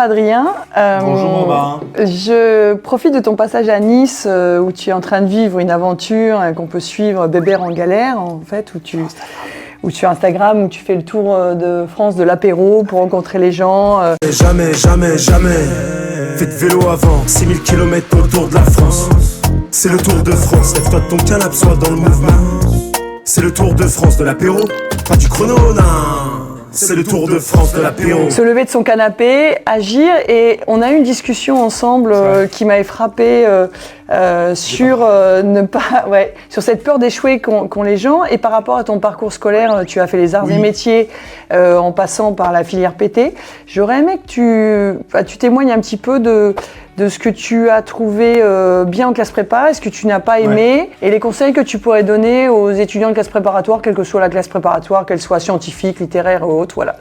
Adrien. Bonjour Robin. Je profite de ton passage à Nice où tu es en train de vivre une aventure qu'on peut suivre, Bébert en galère en fait, où tu es Instagram, où tu fais le tour de France de l'apéro pour rencontrer les gens. Jamais faites vélo avant 6000 km autour de la France. C'est le Tour de France, lève-toi de ton canapé, sois dans le mouvement. C'est le Tour de France de l'apéro, pas du chrono, non. C'est le Tour de France de l'apéro. Se lever de son canapé, agir, et on a eu une discussion ensemble qui m'avait frappée sur sur cette peur d'échouer qu'ont les gens. Et par rapport à ton parcours scolaire, tu as fait les arts et métiers en passant par la filière PT. J'aurais aimé que tu témoignes un petit peu de ce que tu as trouvé bien en classe prépa, ce que tu n'as pas aimé, et les conseils que tu pourrais donner aux étudiants de classe préparatoire, quelle que soit la classe préparatoire, qu'elle soit scientifique, littéraire ou autre. Voilà,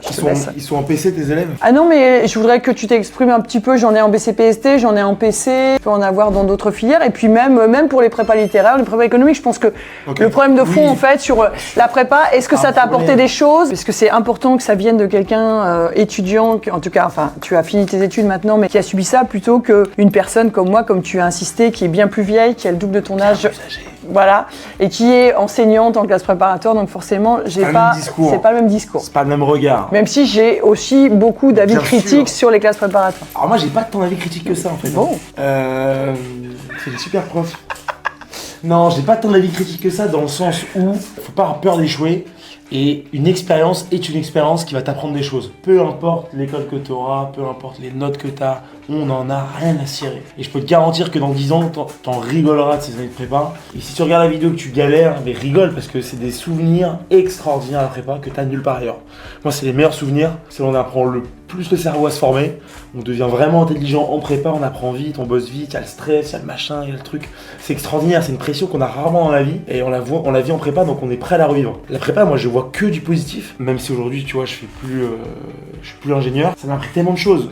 Ils sont en PC, tes élèves? Ah non, mais je voudrais que tu t'exprimes un petit peu. J'en ai en BCPST, j'en ai en PC, je peux en avoir dans d'autres filières, et puis même pour les prépas littéraires, les prépas économiques, je pense que le problème de fond, en fait, sur la prépa, est-ce que ça t'a apporté des choses? Parce que c'est important que ça vienne de quelqu'un étudiant, en tout cas, enfin, tu as fini tes études maintenant, mais qui a subi ça, plutôt qu'une personne comme moi, comme tu as insisté, qui est bien plus vieille, qui a le double de ton âge, voilà, et qui est enseignante en classe préparatoire, donc forcément, c'est pas le même discours. C'est pas le même regard. Même si j'ai aussi beaucoup d'avis critiques sur les classes préparatoires. Alors moi, j'ai pas tant d'avis critiques que ça, en fait. Bon. C'est une super prof. Non, j'ai pas tant d'avis critiques que ça, dans le sens où faut pas avoir peur d'échouer. Et une expérience est une expérience qui va t'apprendre des choses. Peu importe l'école que tu auras, peu importe les notes que tu as, on n'en a rien à cirer. Et je peux te garantir que dans 10 ans, t'en rigoleras de ces années de prépa. Et si tu regardes la vidéo que tu galères, mais rigole, parce que c'est des souvenirs extraordinaires à la prépa que tu as nulle part ailleurs. Moi, c'est les meilleurs souvenirs, c'est là où on apprend le plus le cerveau à se former. On devient vraiment intelligent en prépa, on apprend vite, on bosse vite, il y a le stress, il y a le machin, il y a le truc. C'est extraordinaire, c'est une pression qu'on a rarement dans la vie, et on la vit en prépa, donc on est prêt à la revivre. La prépa, moi, je vois que du positif, même si aujourd'hui, tu vois, je suis plus ingénieur. Ça m'a appris tellement de choses.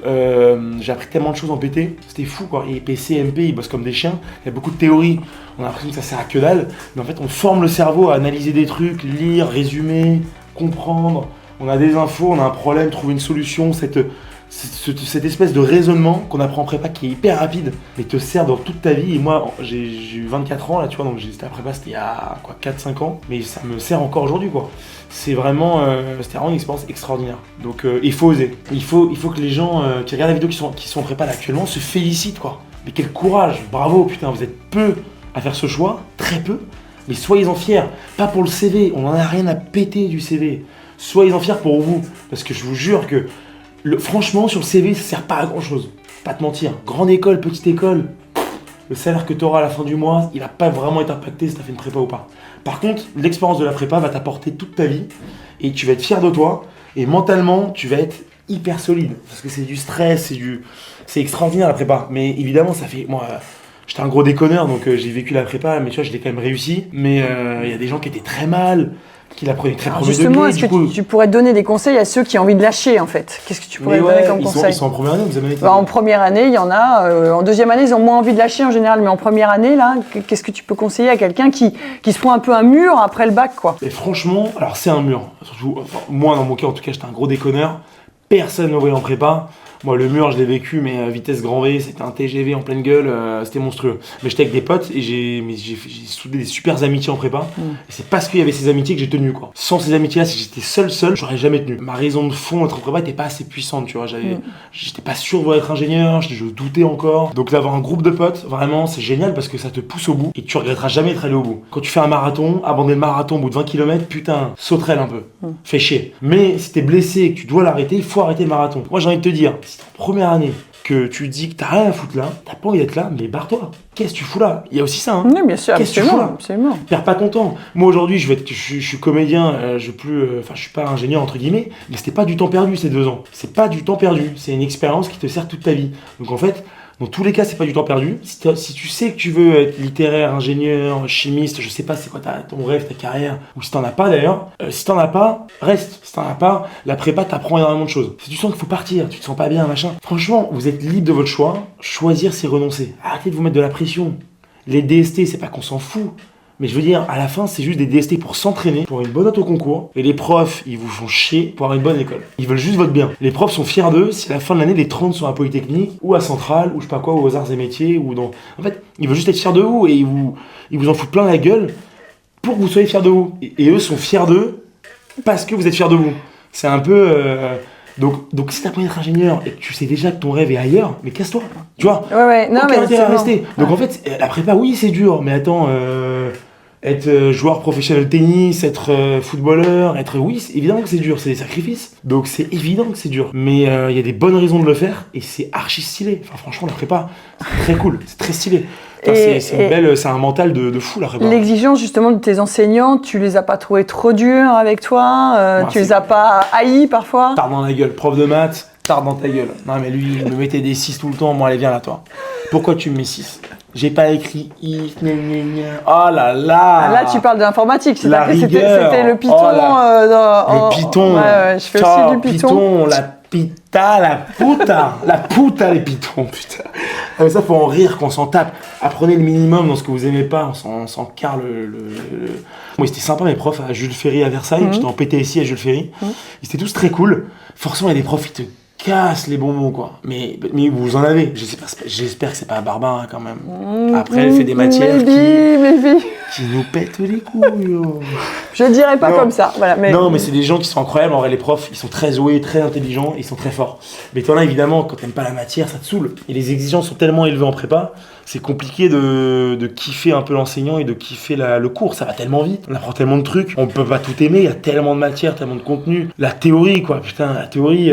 J'ai appris tellement de choses en PT, c'était fou quoi. Et PC, MP, ils bossent comme des chiens. Il y a beaucoup de théories. On a l'impression que ça sert à que dalle, mais en fait, on forme le cerveau à analyser des trucs, lire, résumer, comprendre. On a des infos, on a un problème, trouver une solution. Cette espèce de raisonnement qu'on apprend en prépa qui est hyper rapide, mais te sert dans toute ta vie. Et moi, j'ai eu 24 ans là, tu vois, donc la prépa c'était il y a 4-5 ans, mais ça me sert encore aujourd'hui quoi. C'était vraiment une expérience extraordinaire. Donc il faut oser. Il faut que les gens qui regardent la vidéo qui sont en prépa là, actuellement se félicitent quoi. Mais quel courage, bravo, putain, vous êtes peu à faire ce choix, très peu, mais soyez-en fiers. Pas pour le CV, on en a rien à péter du CV. Soyez-en fiers pour vous, parce que je vous jure que franchement, sur le CV, ça sert pas à grand chose. Pas te mentir. Grande école, petite école, le salaire que tu auras à la fin du mois, il va pas vraiment être impacté si tu as fait une prépa ou pas. Par contre, l'expérience de la prépa va t'apporter toute ta vie et tu vas être fier de toi et mentalement, tu vas être hyper solide parce que c'est du stress, c'est extraordinaire la prépa. Mais évidemment, ça fait moi j'étais un gros déconneur donc j'ai vécu la prépa, mais tu vois, je l'ai quand même réussi. Mais il y a des gens qui étaient très mal, qui la prenaient très premier degré. Justement, est-ce que tu pourrais donner des conseils à ceux qui ont envie de lâcher en fait? Qu'est-ce que tu pourrais donner comme conseil? Ils sont en première année, vous avez été... En première année, il y en a. En deuxième année, ils ont moins envie de lâcher en général. Mais en première année, là, qu'est-ce que tu peux conseiller à quelqu'un qui se prend un peu un mur après le bac, quoi? Et franchement, alors c'est un mur. Surtout, moi, dans mon cas, en tout cas, j'étais un gros déconneur. Personne ne me voyait en prépa. Moi, le mur, je l'ai vécu, mais vitesse grand V, c'était un TGV en pleine gueule, c'était monstrueux. Mais j'étais avec des potes et j'ai soudé des super amitiés en prépa. Et c'est parce qu'il y avait ces amitiés que j'ai tenu, quoi. Sans ces amitiés-là, si j'étais seul, j'aurais jamais tenu. Ma raison de fond d'être en prépa était pas assez puissante, tu vois. J'étais pas sûr de vouloir être ingénieur, je doutais encore. Donc d'avoir un groupe de potes, vraiment, c'est génial parce que ça te pousse au bout et tu regretteras jamais d'être allé au bout. Quand tu fais un marathon, abandonner le marathon au bout de 20 km, putain, sauterelle un peu. Fais chier. Mais si t'es blessé et que tu dois l'arrêter, il faut arrêter le marathon. Moi, j'ai envie de te dire, si t'es en première année, que tu dis que t'as rien à foutre là, t'as pas envie d'être là, mais barre-toi. Qu'est-ce que tu fous là? Il y a aussi ça, hein. Oui, bien sûr, Qu'est-ce que tu fous là? Absolument. Perds pas ton temps. Moi aujourd'hui, je suis comédien, je suis pas ingénieur entre guillemets, mais c'était pas du temps perdu ces 2 ans. C'est pas du temps perdu, c'est une expérience qui te sert toute ta vie. Donc en fait, dans tous les cas, c'est pas du temps perdu. Si tu sais que tu veux être littéraire, ingénieur, chimiste, je sais pas c'est quoi ton rêve, ta carrière, ou si t'en as pas d'ailleurs, si t'en as pas, reste. Si t'en as pas, la prépa t'apprend énormément de choses. Si tu sens qu'il faut partir, tu te sens pas bien, machin, franchement, vous êtes libre de votre choix. Choisir, c'est renoncer. Arrêtez de vous mettre de la pression. Les DST, c'est pas qu'on s'en fout, Mais je veux dire, à la fin, c'est juste des DST pour s'entraîner, pour une bonne note au concours. Et les profs, ils vous font chier pour avoir une bonne école. Ils veulent juste votre bien. Les profs sont fiers d'eux si à la fin de l'année, les 30 sont à Polytechnique, ou à Centrale, ou je sais pas quoi, ou aux Arts et Métiers, ou dans... En fait, ils veulent juste être fiers de vous et ils vous en foutent plein la gueule pour que vous soyez fiers de vous. Et eux sont fiers d'eux parce que vous êtes fiers de vous. C'est un peu... Donc si t'as pas envie d'être ingénieur et que tu sais déjà que ton rêve est ailleurs, mais casse-toi, tu vois. Ouais, non, mais intérêt à rester. Donc en fait, la prépa, oui, c'est dur, mais attends, être joueur professionnel de tennis, être footballeur, oui, c'est évidemment que c'est dur, c'est des sacrifices. Donc c'est évident que c'est dur. Mais il y a des bonnes raisons de le faire et c'est archi stylé. Enfin, franchement, la prépa, c'est très cool, c'est très stylé. Enfin, c'est un mental de fou la prépa. L'exigence justement de tes enseignants, tu les as pas trouvés trop durs avec toi, tu les as pas haïs parfois? Tard dans la gueule, prof de maths, tard dans ta gueule. Non mais lui, il me mettait des 6 tout le temps, moi allez viens là toi. Pourquoi tu me mets 6? J'ai pas écrit if, oh là là. Là tu parles de l'informatique, c'était le Python. Le Python. Ouais, je fais aussi du Python. La puta les Pythons, putain. Ah, mais ça faut en rire quand on s'en tape. Apprenez le minimum dans ce que vous aimez pas, on s'en carre Moi c'était sympa mes profs à Jules Ferry à Versailles, j'étais en PTSI à Jules Ferry. Ils étaient tous très cool. Forcément il y a des profs qui te cassent les bonbons quoi. Mais vous en avez. J'espère que c'est pas Barbara quand même. Après elle fait des matières qui nous pètent les couilles. Je dirais pas comme ça. Voilà, Non mais c'est des gens qui sont incroyables. En vrai les profs ils sont très doués, très intelligents, ils sont très forts. Mais t'en as évidemment quand t'aimes pas la matière ça te saoule. Et les exigences sont tellement élevées en prépa. C'est compliqué de kiffer un peu l'enseignant et de kiffer le cours, ça va tellement vite, on apprend tellement de trucs, on peut pas tout aimer, il y a tellement de matière, tellement de contenu. La théorie quoi, putain, la théorie,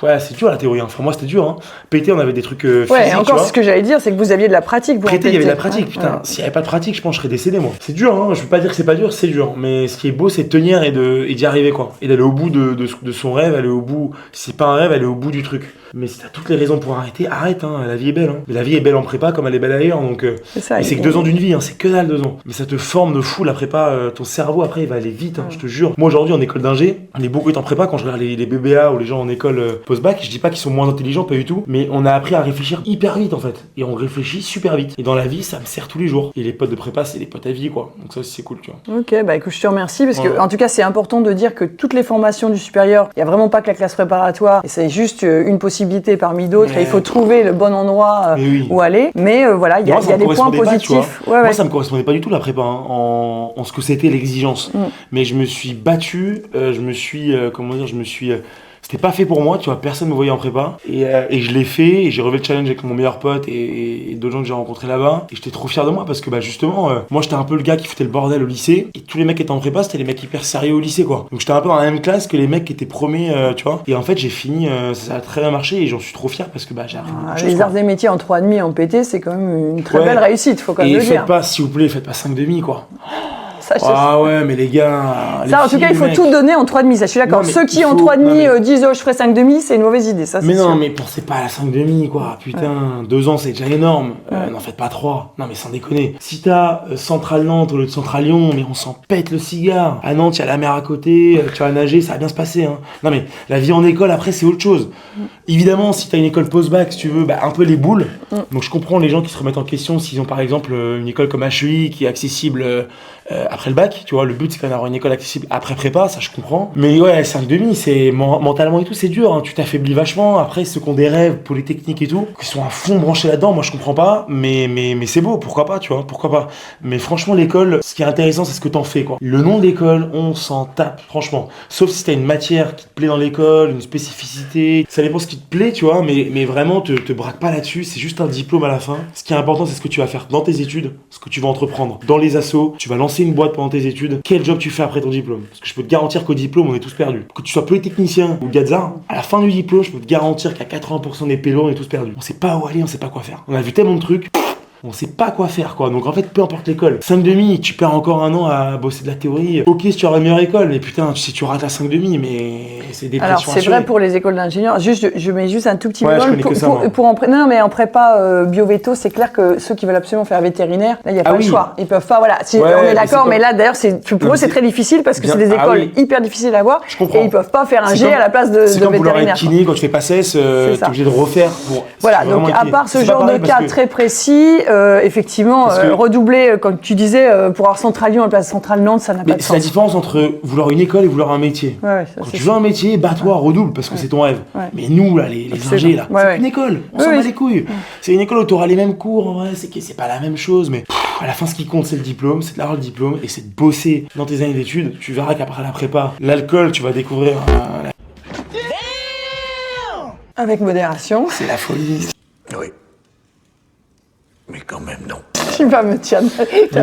ouais c'est dur la théorie, enfin moi c'était dur, hein. PT on avait des trucs physiques, ouais, encore c'est ce que j'allais dire, c'est que vous aviez de la pratique. PT il y avait de la pratique, putain, s'il y avait pas de pratique je pense que je serais décédé moi. C'est dur, hein, je veux pas dire que c'est pas dur, c'est dur, mais ce qui est beau c'est de tenir et d'y arriver quoi, et d'aller au bout de son rêve, aller au bout, si c'est pas un rêve, aller au bout du truc. Mais si t'as toutes les raisons pour arrêter, arrête, hein, la vie est belle, hein. Mais la vie est belle en prépa comme elle est belle ailleurs, donc c'est que 2 ans d'une vie, hein, c'est que dalle 2 ans. Mais ça te forme de fou la prépa, ton cerveau après il va aller vite, hein, je te jure. Moi aujourd'hui en école d'ingé, on est beaucoup en prépa, quand je regarde les BBA ou les gens en école post-bac, je dis pas qu'ils sont moins intelligents, pas du tout, mais on a appris à réfléchir hyper vite en fait. Et on réfléchit super vite. Et dans la vie, ça me sert tous les jours. Et les potes de prépa, c'est les potes à vie quoi. Donc ça aussi c'est cool, tu vois. Ok, bah écoute, je te remercie parce que en tout cas c'est important de dire que toutes les formations du supérieur, il y a vraiment pas que la classe préparatoire, et c'est juste une possibilité parmi d'autres. Il faut trouver le bon endroit où aller. Mais voilà, il y a des points positifs. Moi, ça me correspondait pas du tout la prépa, hein, en ce que c'était l'exigence. Mais je me suis battu, c'était pas fait pour moi, tu vois, personne me voyait en prépa. Et je l'ai fait, et j'ai relevé le challenge avec mon meilleur pote et d'autres gens que j'ai rencontrés là-bas. Et j'étais trop fier de moi parce que, bah, justement, moi j'étais un peu le gars qui foutait le bordel au lycée. Et tous les mecs qui étaient en prépa, c'était les mecs hyper sérieux au lycée, quoi. Donc j'étais un peu dans la même classe que les mecs qui étaient premiers, tu vois. Et en fait, j'ai fini, ça a très bien marché et j'en suis trop fier parce que, bah, j'ai appris beaucoup de choses. Les arts et métiers en 3,5 en PT, c'est quand même une très belle réussite, faut quand même le dire. Et faites pas, s'il vous plaît, faites pas 5,5, quoi. Ça, ouais, mais les gars. Ça, en tout cas, il faut tout donner en 3,5. Ça, je suis d'accord. Ceux qui en 3,5 disent je ferai 5,5, c'est une mauvaise idée. Ça, mais non, sûr. Mais pensez pas à la 5,5, quoi. Putain, 2 ans, c'est déjà énorme. N'en faites pas 3. Non, mais sans déconner. Si t'as Centrale Nantes au lieu de Centrale Lyon, mais on s'en pète le cigare. À Nantes, il y a la mer à côté, tu vas nager, ça va bien se passer. Hein. Non, mais la vie en école, après, c'est autre chose. Évidemment, si t'as une école post-bac, si tu veux, bah, un peu les boules. Donc, je comprends les gens qui se remettent en question s'ils ont, par exemple, une école comme HEI qui est accessible après le bac, tu vois. Le but c'est quand même d'avoir une école accessible après prépa, ça je comprends. Mais ouais, 5,5, c'est mentalement et tout, c'est dur, hein. Tu t'affaiblis vachement. Après, ceux qui ont des rêves, polytechniques et tout, qui sont à fond branchés là-dedans, moi je comprends pas, mais c'est beau, pourquoi pas, tu vois, pourquoi pas. Mais franchement, l'école, ce qui est intéressant, c'est ce que t'en fais, quoi. Le nom de l'école, on s'en tape, franchement. Sauf si t'as une matière qui te plaît dans l'école, une spécificité, ça dépend ce qui te plaît, tu vois, mais vraiment, te braque pas là-dessus, c'est juste un diplôme à la fin. Ce qui est important, c'est ce que tu vas faire dans tes études, ce que tu vas entreprendre dans les assos, tu vas lancer une boîte pendant tes études, quel job tu fais après ton diplôme. Parce que je peux te garantir qu'au diplôme, on est tous perdus. Que tu sois polytechnicien ou gazard, à la fin du diplôme, je peux te garantir qu'à 80% des pélos, on est tous perdus. On sait pas où aller, on sait pas quoi faire. On a vu tellement de trucs, on sait pas quoi faire, quoi. Donc en fait, peu importe l'école. 5,5, tu perds encore 1 an à bosser de la théorie. Ok, si tu auras une meilleure école, mais putain, si tu rates la 5,5, mais c'est des pressions. Alors c'est vrai pour les écoles d'ingénieurs. Je mets juste un tout petit bémol non, mais en prépa bio-véto, c'est clair que ceux qui veulent absolument faire vétérinaire, là il y a pas le choix. Ils peuvent pas, voilà. On est d'accord, mais là d'ailleurs pour eux c'est très difficile parce que c'est des écoles hyper difficiles à avoir et ils peuvent pas faire un G à la place de vétérinaire. C'est comme vouloir être kiné quand tu fais pas cesse, t'es obligé de refaire. Voilà, donc à part ce genre de cas très précis. effectivement, redoubler, comme tu disais, pour avoir Centrale Lyon à la place de Centrale Nantes, ça n'a pas de sens. C'est la différence entre vouloir une école et vouloir un métier. Ouais, quand tu veux un métier, bats-toi, redouble, parce que c'est ton rêve. Ouais. Mais nous, là, les ingés, là, c'est une école. On s'en bat les couilles. C'est une école où tu auras les mêmes cours, en vrai, c'est pas la même chose, mais à la fin, ce qui compte, c'est le diplôme, c'est d'avoir le diplôme, et c'est de bosser dans tes années d'études. Tu verras qu'après la prépa, l'alcool, tu vas découvrir... Avec modération. C'est la folie. Oui. Mais quand même, non. Tu vas me tirer.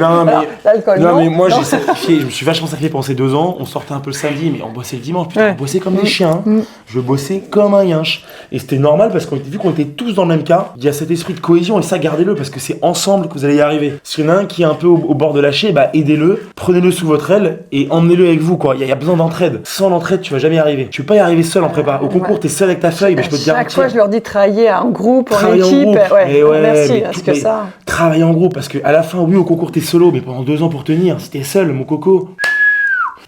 Non, mais, l'alcool, non, mais moi, j'ai sacrifié, je me suis vachement sacrifié pendant ces 2 ans. On sortait un peu le samedi, mais on bossait le dimanche. Putain, on bossait comme des chiens. Je bossais comme un yinche. Et c'était normal parce que vu qu'on était tous dans le même cas, il y a cet esprit de cohésion et ça, gardez-le parce que c'est ensemble que vous allez y arriver. S'il y en a un qui est un peu au bord de lâcher, bah aidez-le, prenez-le sous votre aile et emmenez-le avec vous, quoi. Il y a besoin d'entraide. Sans l'entraide, tu vas jamais y arriver. Tu peux pas y arriver seul en prépa. Au concours, t'es seul avec ta feuille, mais je peux te garantir. Chaque fois, je leur dis travailler en groupe, en Travailler équipe. Merci, mais parce que ça. Travailler en groupe, parce que à la fin, oui, au concours, t'es solo, mais pendant 2 ans pour tenir, si t'es seul, mon coco.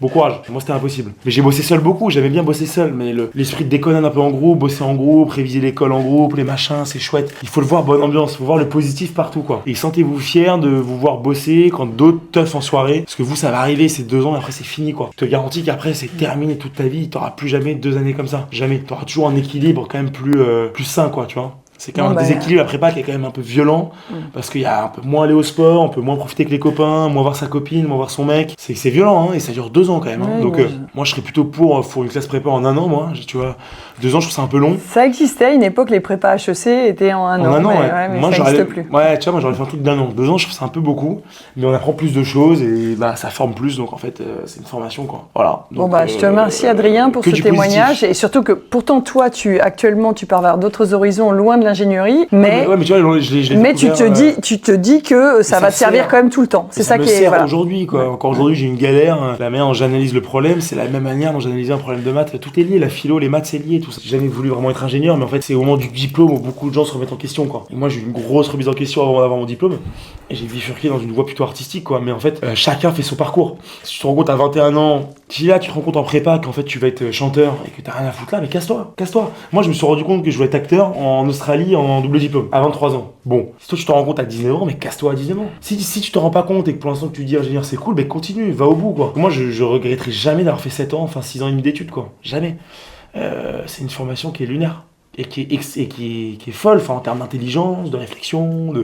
Bon courage, moi c'était impossible. Mais j'ai bossé seul beaucoup, j'aimais bien bosser seul, mais l'esprit de déconner un peu en groupe, bosser en groupe, réviser l'école en groupe, les machins, c'est chouette. Il faut le voir, bonne ambiance, il faut voir le positif partout, quoi. Et sentez-vous fiers de vous voir bosser quand d'autres teufs en soirée, parce que vous, ça va arriver, c'est 2 ans et après c'est fini, quoi. Je te garantis qu'après c'est terminé toute ta vie, t'auras plus jamais 2 années comme ça, jamais. T'auras toujours un équilibre quand même plus sain, quoi, tu vois. C'est quand même un déséquilibre, la prépa qui est quand même un peu violent, parce qu'il y a un peu moins aller au sport, on peut moins profiter avec les copains, moins voir sa copine, moins voir son mec. C'est violent, hein, et ça dure 2 ans quand même. Hein. Donc moi je serais plutôt pour une classe prépa en 1 an, moi. Tu vois, 2 ans je trouve ça un peu long. Ça existait à une époque, les prépas HEC étaient en 1 an. En 1 an, mais moi, ça n'existe plus. Ouais, tu vois, moi j'aurais fait un truc d'1 an. 2 ans je trouve ça un peu beaucoup, mais on apprend plus de choses et bah ça forme plus, donc en fait c'est une formation, quoi. Voilà. Donc, bon je te remercie Adrien pour ce témoignage, et surtout que pourtant toi actuellement tu pars vers d'autres horizons loin de l'ingénierie, mais tu vois, tu te dis que ça va te servir quand même tout le temps. C'est ça qui est. Voilà. Aujourd'hui, quoi. Encore aujourd'hui, j'ai une galère. La manière dont j'analyse le problème, c'est la même manière dont j'analyse un problème de maths. Tout est lié, la philo, les maths, c'est lié. Tout ça. J'ai jamais voulu vraiment être ingénieur, mais en fait, c'est au moment du diplôme où beaucoup de gens se remettent en question, quoi. Et moi, j'ai eu une grosse remise en question avant d'avoir mon diplôme. Et j'ai bifurqué dans une voie plutôt artistique, quoi. Mais en fait, chacun fait son parcours. Si tu te rends compte à 21 ans, si là tu te rends compte en prépa qu'en fait tu vas être chanteur et que t'as rien à foutre là, mais casse-toi. Moi, je me suis rendu compte que je voulais être acteur en Australie en double diplôme à 23 ans. Bon, si toi tu te rends compte à 19 ans, mais casse-toi à 19 ans. Si tu te rends pas compte et que pour l'instant tu dis ingénieur c'est cool, ben continue, va au bout, quoi. Moi je regretterai jamais d'avoir fait 7 ans, enfin 6 ans et demi d'études, quoi. Jamais. C'est une formation qui est lunaire et qui est folle, enfin en termes d'intelligence, de réflexion,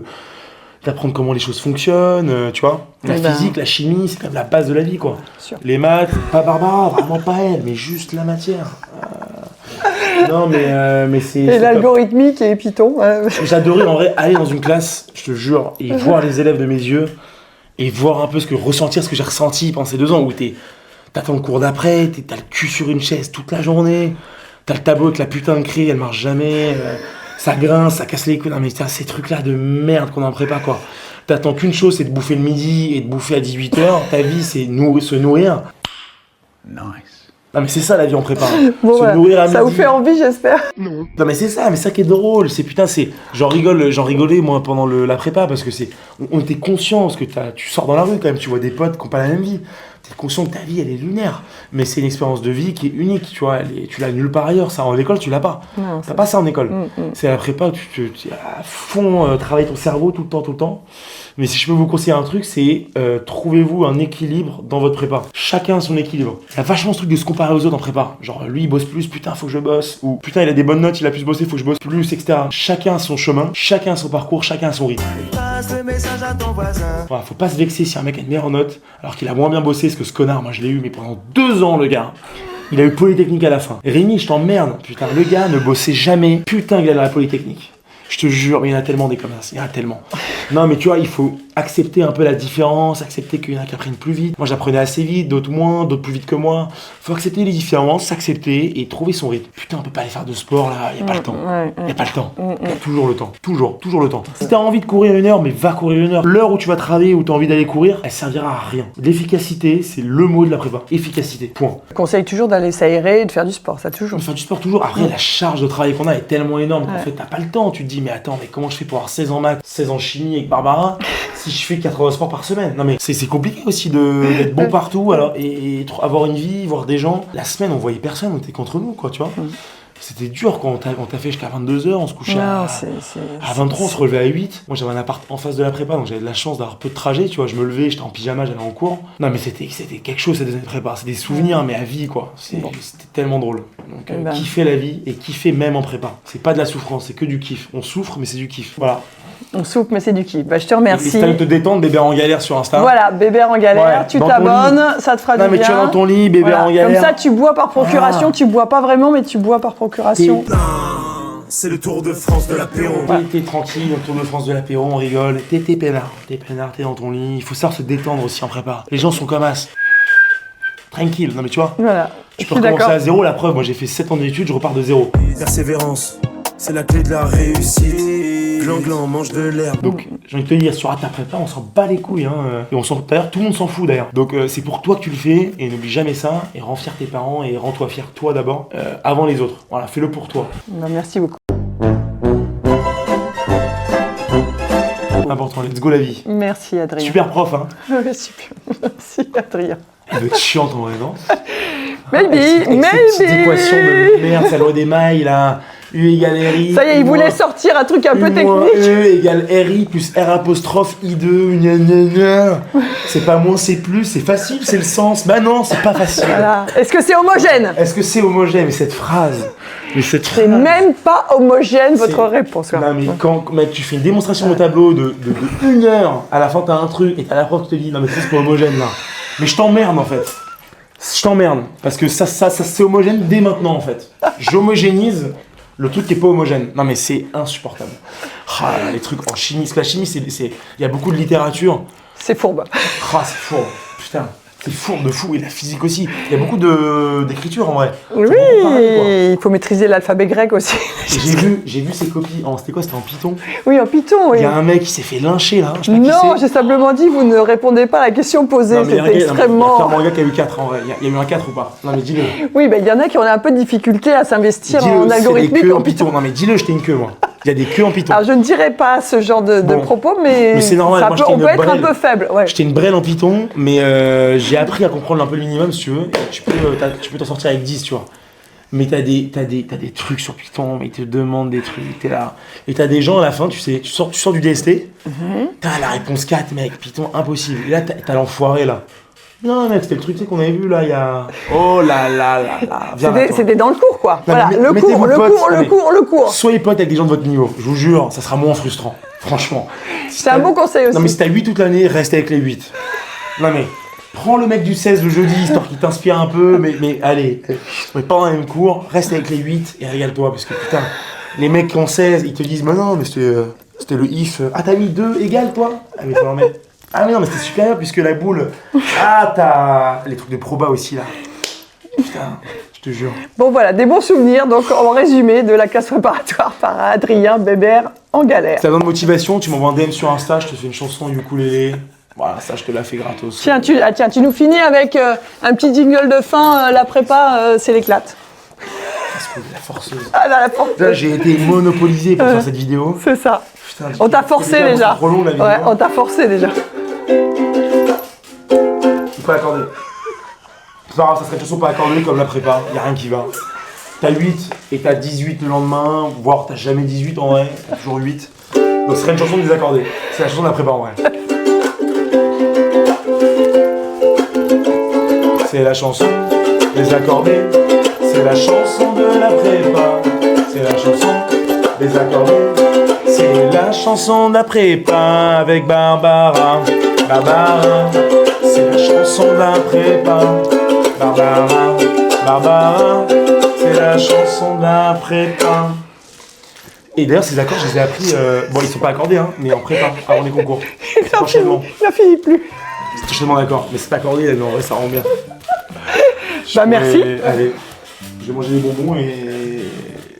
d'apprendre comment les choses fonctionnent, tu vois. La physique, la chimie, c'est quand même la base de la vie, quoi. Les maths, pas Barbara, vraiment pas elle, mais juste la matière. Non, mais c'est... Et l'algorithmique et Python. J'adorais en vrai aller dans une classe, je te jure, et voir les élèves de mes yeux, et voir un peu ressentir ce que j'ai ressenti pendant ces 2 ans, où t'attends le cours d'après, t'as le cul sur une chaise toute la journée, t'as le tableau avec la putain de craie, elle marche jamais, ça grince, ça casse les couilles. Non mais c'est ces trucs-là de merde qu'on en prépare, quoi. T'attends qu'une chose, c'est de bouffer le midi et de bouffer à 18h, ta vie c'est se nourrir. Nice. Non mais c'est ça la vie en prépa. Bon, se nourrir à midi. Ça vous fait envie, j'espère. Non mais c'est ça qui est drôle, j'en rigolais moi pendant la prépa parce que on était conscient parce que tu sors dans la rue quand même, tu vois des potes qui n'ont pas la même vie. T'es conscient que ta vie elle est lunaire, mais c'est une expérience de vie qui est unique, tu vois, tu l'as nulle part ailleurs, ça en école tu l'as pas. T'as pas ça en école. C'est à la prépa, tu à fond travailler ton cerveau tout le temps. Mais si je peux vous conseiller un truc, c'est trouvez-vous un équilibre dans votre prépa. Chacun a son équilibre. Il y a vachement ce truc de se comparer aux autres en prépa. Genre lui il bosse plus, putain faut que je bosse. Ou putain il a des bonnes notes, il a plus bossé, faut que je bosse plus, etc. Chacun a son chemin, chacun a son parcours, chacun a son rythme. Passe le message à ton voisin. Voilà, faut pas se vexer si un mec a une meilleure note alors qu'il a moins bien bossé, parce que ce connard, moi je l'ai eu mais pendant 2 ans le gars. Il a eu Polytechnique à la fin. Rémi, je t'emmerde. Putain, le gars ne bossait jamais. Putain, il a la Polytechnique. Je te jure, mais il y en a tellement des comme ça. Il y en a tellement. Non, mais tu vois, il faut accepter un peu la différence, accepter qu'il y en a qui apprennent plus vite. Moi, j'apprenais assez vite, d'autres moins, d'autres plus vite que moi. Faut accepter les différences, s'accepter et trouver son rythme. Putain, on peut pas aller faire de sport là, il y a pas le temps. Il y a pas le temps. Il y a toujours le temps. Toujours le temps. Si t'as envie de courir 1 heure, mais va courir 1 heure. L'heure où tu vas travailler, où t'as envie d'aller courir, elle servira à rien. L'efficacité, c'est le mot de la prépa. Efficacité. Point. Je conseille toujours d'aller s'aérer et de faire du sport, ça toujours. De faire du sport toujours. Après, la charge de travail qu'on a est tellement énorme qu'en fait, t'as pas le temps. Tu te dis, mais attends, mais comment je fais pour avoir 16 ans maths, 16 ans chimie avec Barbara si je fais 4 heures de sport par semaine? Non mais c'est compliqué aussi d'être bon partout alors, et avoir une vie, voir des gens. La semaine on voyait personne, on était contre nous quoi, tu vois. C'était dur quand on t'a fait jusqu'à 22h, on se couchait Non, à 23, on se relevait à 8. Moi j'avais un appart en face de la prépa, donc j'avais de la chance d'avoir peu de trajet, tu vois. Je me levais, j'étais en pyjama, j'allais en cours. Non mais c'était quelque chose cette année de prépa, c'est des souvenirs mais à vie quoi. C'était tellement drôle. Donc kiffer la vie et kiffer même en prépa. C'est pas de la souffrance, c'est que du kiff. On souffre mais c'est du kiff. Voilà. On souffle, mais c'est du kiff. Bah, je te Et remercie. si t'as envie de te détendre, bébé en galère sur Insta. Voilà, bébé en galère, Ouais, tu dans ton t'abonnes, ça te fera Non du mais bien. tu es dans ton lit, bébé Voilà. en galère. Comme ça, tu bois par procuration. Tu bois pas vraiment, mais tu bois par procuration. C'est le Tour de France de l'apéro. T'es tranquille, au Tour de France de l'apéro, on rigole. T'es peinard, t'es dans ton lit. Il faut savoir se détendre aussi en prépa. Les gens sont comme as. Tranquille, non mais tu vois. Voilà. Tu Je peux suis recommencer d'accord. à zéro, la preuve, moi j'ai fait 7 ans d'études, je repars de zéro. Persévérance, c'est la clé de la réussite. Glan, mange de l'herbe. Donc j'ai envie de te dire, sur ta prépa, on s'en bat les couilles. Hein. Et d'ailleurs, tout le monde s'en fout d'ailleurs. Donc c'est pour toi que tu le fais, et n'oublie jamais ça, et rends fier tes parents, et rends-toi fier toi d'abord, avant les autres. Voilà, fais-le pour toi. Bah, merci beaucoup. Important, let's go la vie. Merci Adrien. Super prof, hein. Ouais, super. Merci Adrien. Elle doit être chiante en vrai, non? Maybe, Avec ces petites équations de merde, ça loi des mailles là. U égale RI. Ça y est, il voulait sortir un truc un peu technique. E égale RI plus R apostrophe I2, gna gna gna. C'est pas moins, c'est plus, c'est facile, c'est le sens. Bah non, c'est pas facile. Voilà. Est-ce que c'est homogène? Est-ce que c'est homogène? Mais cette phrase. C'est même pas homogène votre réponse. Quoi. Non mais quand mec, tu fais une démonstration au tableau de 1 heure, à la fin t'as un truc et t'as la prof qui te dit non mais ça c'est pas homogène là. Mais je t'emmerde en fait. Je t'emmerde. Parce que ça c'est homogène dès maintenant en fait. J'homogénise le truc qui est pas homogène. Non mais c'est insupportable. Ah, les trucs en chimie. Parce que la chimie, il y a beaucoup de littérature. C'est fourbe. Ah, c'est fourbe. Putain. C'est fourbe de fou. Et la physique aussi. Il y a beaucoup d'écriture en vrai. Oui, parler, il faut maîtriser l'alphabet grec aussi. J'ai vu ses copies. C'était quoi? C'était en Python. Oui, en Python, oui. Il y a un mec qui s'est fait lyncher là. Je sais pas qui Non, c'est. j'ai simplement dit, vous ne répondez pas à la question posée. Non, mais C'était extrêmement. Il y a clairement un gars qui a eu 4 en vrai. Il y a eu un 4 ou pas? Non mais dis-le. Oui, il y en a qui ont un peu de difficulté à s'investir en C'est algorithmique. des queues en Python. Non mais dis-le, j'étais une queue moi. Il y a des queues en Python. Alors je ne dirais pas ce genre de propos, mais c'est normal, moi, on peut être un brêle. peu faible. Ouais. J'étais une brêle en Python, mais j'ai appris à comprendre un peu le minimum si tu veux. Tu peux t'en sortir avec 10, tu vois. Mais t'as des trucs sur Python, mais ils te demandent des trucs, t'es là. Et t'as des gens à la fin, tu sais, tu sors du DST, t'as la réponse 4, mec, Python, impossible. Et là, t'as l'enfoiré là. Non, mec, c'était le truc qu'on avait vu là, il y a. Oh là là là là. C'était dans le cours, quoi. Non, voilà, le cours. Soyez potes avec des gens de votre niveau, je vous jure, ça sera moins frustrant. Franchement. C'est un bon conseil aussi. Non, mais si t'as 8 toute l'année, reste avec les 8. Non, mais. Prends le mec du 16 le jeudi, histoire qu'il t'inspire un peu, mais allez, mais pas dans le même cours, reste avec les 8 et régale-toi, parce que putain, les mecs qui ont 16, ils te disent, mais non, mais c'était le if, ah t'as mis 2 égale toi? Ah mais faut en mettre. Ah mais non, mais c'était supérieur, puisque la boule, ah t'as les trucs de proba aussi là. Putain, je te jure. Bon voilà, des bons souvenirs, donc en résumé, de la classe préparatoire par Adrien Bébert en galère. Si t'as besoin de motivation, tu m'envoies un DM sur Insta, je te fais une chanson ukulélé. Voilà, ça je te la fais gratos. Tiens, tu nous finis avec un petit jingle de fin, la prépa, c'est l'éclate. La forceuse. Ah là, la forceuse. Là, j'ai été monopolisé pour faire cette vidéo. C'est ça. Putain, On t'a forcé c'est déjà. trop long, la vidéo. Ouais, on t'a forcé déjà. Pas accordé. C'est pas grave, ça serait une chanson pas accordée comme la prépa, y'a rien qui va. T'as 8 et t'as 18 le lendemain, voire t'as jamais 18 en vrai, t'as toujours 8. Donc ce serait une chanson désaccordée. C'est la chanson de la prépa en vrai. C'est la chanson désaccordée, c'est la chanson de la prépa. C'est la chanson désaccordée, c'est la chanson de la prépa avec Barbara. Barbara, c'est la chanson de la prépa. Barbara, c'est la chanson de la prépa. Et d'ailleurs, ces accords, je les ai appris. Bon, ils sont pas accordés, hein, mais en prépa, avant les concours. C'est enchaînement. Il a fini plus. C'est enchaînement d'accord, mais c'est pas accordé, mais en vrai, ça rend bien. Bah, merci. Allez, je vais manger des bonbons et.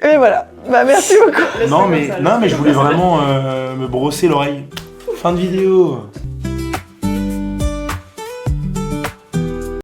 Et voilà. Bah, merci beaucoup. Non, mais je voulais vraiment me brosser l'oreille. Fin de vidéo.